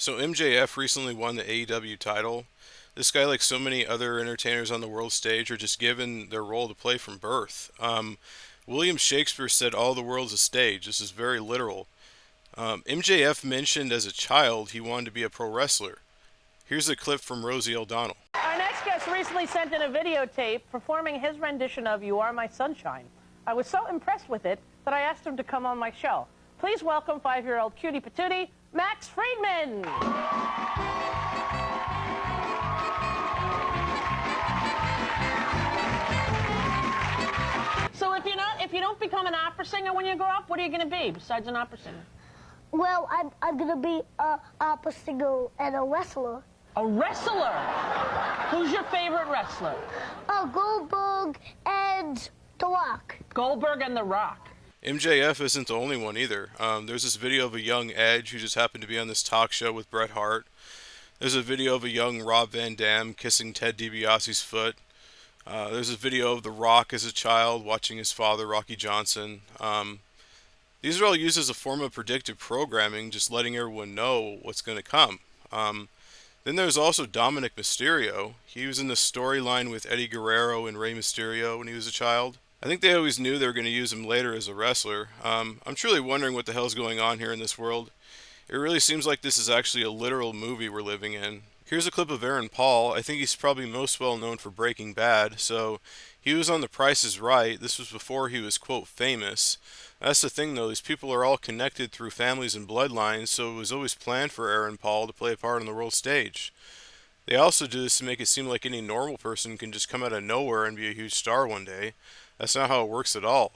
So MJF recently won the AEW title. This guy, like so many other entertainers on the world stage, are just given their role to play from birth. William Shakespeare said, "All the world's a stage." This is very literal. MJF mentioned as a child he wanted to be a pro wrestler. Here's a clip from Rosie O'Donnell. Our next guest recently sent in a videotape performing his rendition of You Are My Sunshine. I was so impressed with it that I asked him to come on my show. Please welcome 5-year-old cutie patootie, Max Friedman. So if you don't become an opera singer when you grow up, what are you going to be besides an opera singer? Well, I'm going to be an opera singer and a wrestler. A wrestler? Who's your favorite wrestler? Goldberg and The Rock. Goldberg and The Rock. MJF isn't the only one either. There's this video of a young Edge who just happened to be on this talk show with Bret Hart. There's a video of a young Rob Van Dam kissing Ted DiBiase's foot. There's a video of The Rock as a child watching his father, Rocky Johnson. These are all used as a form of predictive programming, just letting everyone know what's going to come. Then there's also Dominic Mysterio. He was in the storyline with Eddie Guerrero and Rey Mysterio when he was a child. I think they always knew they were going to use him later as a wrestler. I'm truly wondering what the hell's going on here in this world. It really seems like this is actually a literal movie we're living in. Here's a clip of Aaron Paul. I think he's probably most well known for Breaking Bad. So he was on The Price is Right. This was before he was, quote, famous. That's the thing, though. These people are all connected through families and bloodlines, so it was always planned for Aaron Paul to play a part on the world stage. They also do this to make it seem like any normal person can just come out of nowhere and be a huge star one day. That's not how it works at all.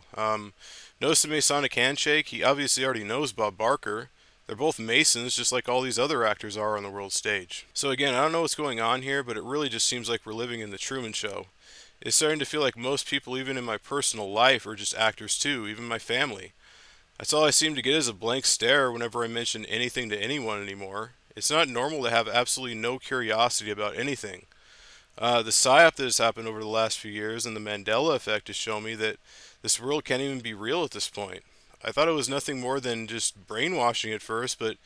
Notice the Masonic handshake? He obviously already knows Bob Barker. They're both Masons, just like all these other actors are on the world stage. So again, I don't know what's going on here, but it really just seems like we're living in the Truman Show. It's starting to feel like most people, even in my personal life, are just actors too, even my family. That's all I seem to get is a blank stare whenever I mention anything to anyone anymore. It's not normal to have absolutely no curiosity about anything. The psyop that has happened over the last few years and the Mandela effect has shown me that this world can't even be real at this point. I thought it was nothing more than just brainwashing at first, but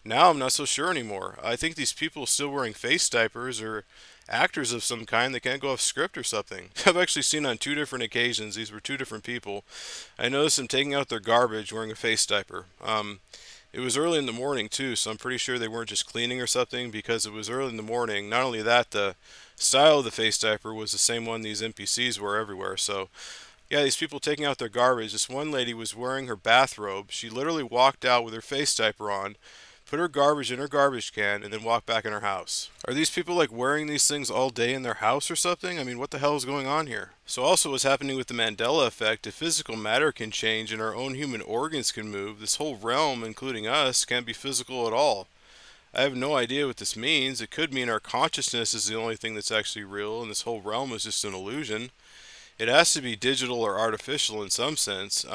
now I'm not so sure anymore. I think these people still wearing face diapers or actors of some kind that can't go off script or something. I've actually seen on two different occasions, these were two different people, I noticed them taking out their garbage wearing a face diaper. It was early in the morning too, so I'm pretty sure they weren't just cleaning or something because it was early in the morning. Not only that, the style of the face diaper was the same one these NPCs wear everywhere, so yeah, these people taking out their garbage. This one lady was wearing her bathrobe. She literally walked out with her face diaper on, put her garbage in her garbage can, and then walked back in her house. Are these people like wearing these things all day in their house or something? I mean, what the hell is going on here? So also what's happening with the Mandela effect, if physical matter can change and our own human organs can move, this whole realm, including us, can't be physical at all. I have no idea what this means. It could mean our consciousness is the only thing that's actually real and this whole realm is just an illusion. It has to be digital or artificial in some sense.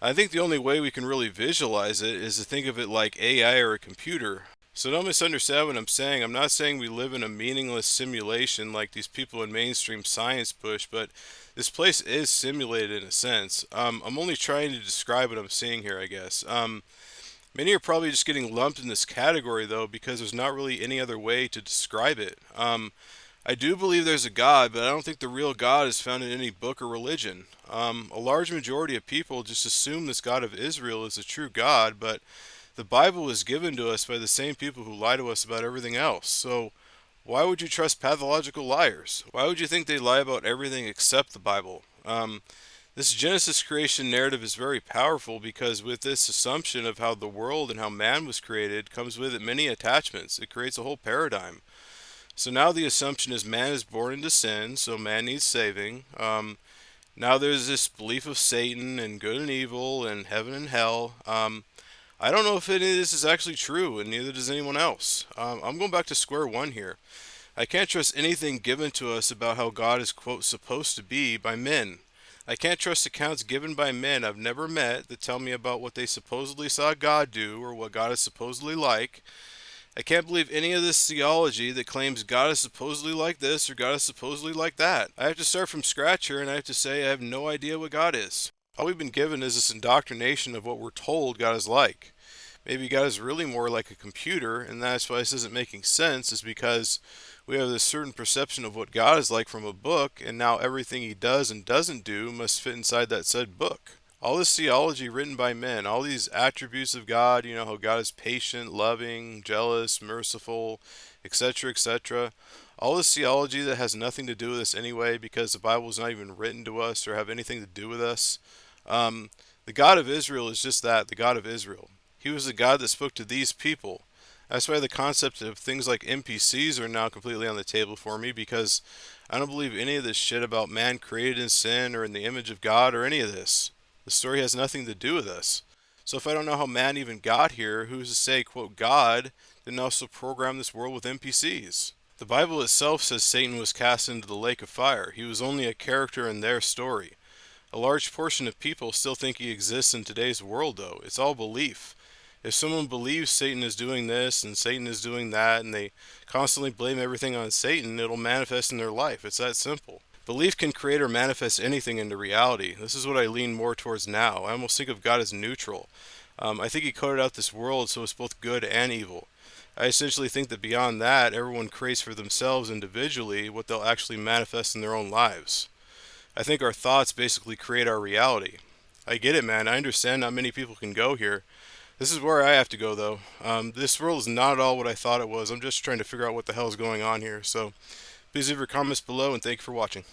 I think the only way we can really visualize it is to think of it like AI or a computer. So don't misunderstand what I'm saying. I'm not saying we live in a meaningless simulation like these people in mainstream science push, but this place is simulated in a sense. I'm only trying to describe what I'm seeing here, I guess. Many are probably just getting lumped in this category, though, because there's not really any other way to describe it. I do believe there's a God, but I don't think the real God is found in any book or religion. A large majority of people just assume this God of Israel is the true God, but the Bible was given to us by the same people who lie to us about everything else. So why would you trust pathological liars? Why would you think they lie about everything except the Bible? This Genesis creation narrative is very powerful because with this assumption of how the world and how man was created comes with it many attachments. It creates a whole paradigm. So now the assumption is man is born into sin, so man needs saving. Now there's this belief of Satan and good and evil and heaven and hell. I don't know if any of this is actually true, and neither does anyone else. I'm going back to square one here. I can't trust anything given to us about how God is, quote, supposed to be by men. I can't trust accounts given by men I've never met that tell me about what they supposedly saw God do or what God is supposedly like. I can't believe any of this theology that claims God is supposedly like this or God is supposedly like that. I have to start from scratch here and I have to say I have no idea what God is. All we've been given is this indoctrination of what we're told God is like. maybe God is really more like a computer, and that's why this isn't making sense, is because we have this certain perception of what God is like from a book, and now everything he does and doesn't do must fit inside that said book. All this theology written by men, all these attributes of God, how God is patient, loving, jealous, merciful, etc., etc., all this theology that has nothing to do with us anyway because the Bible is not even written to us or have anything to do with us. The God of Israel is just that, the God of Israel. He was the God that spoke to these people. That's why the concept of things like NPCs are now completely on the table for me, because I don't believe any of this shit about man created in sin or in the image of God or any of this. The story has nothing to do with us. So if I don't know how man even got here, who's to say, quote, God didn't also program this world with NPCs? The Bible itself says Satan was cast into the lake of fire. He was only a character in their story. A large portion of people still think he exists in today's world, though. It's all belief. If someone believes Satan is doing this and Satan is doing that, and they constantly blame everything on Satan, it'll manifest in their life. It's that simple. Belief can create or manifest anything into reality. This is what I lean more towards now. I almost think of God as neutral. I think he coded out this world so it's both good and evil. I essentially think that beyond that, everyone creates for themselves individually what they'll actually manifest in their own lives. I think our thoughts basically create our reality. I get it, man. I understand not many people can go here. This is where I have to go, though. This world is not at all what I thought it was. I'm just trying to figure out what the hell is going on here. So please leave your comments below, and thank you for watching.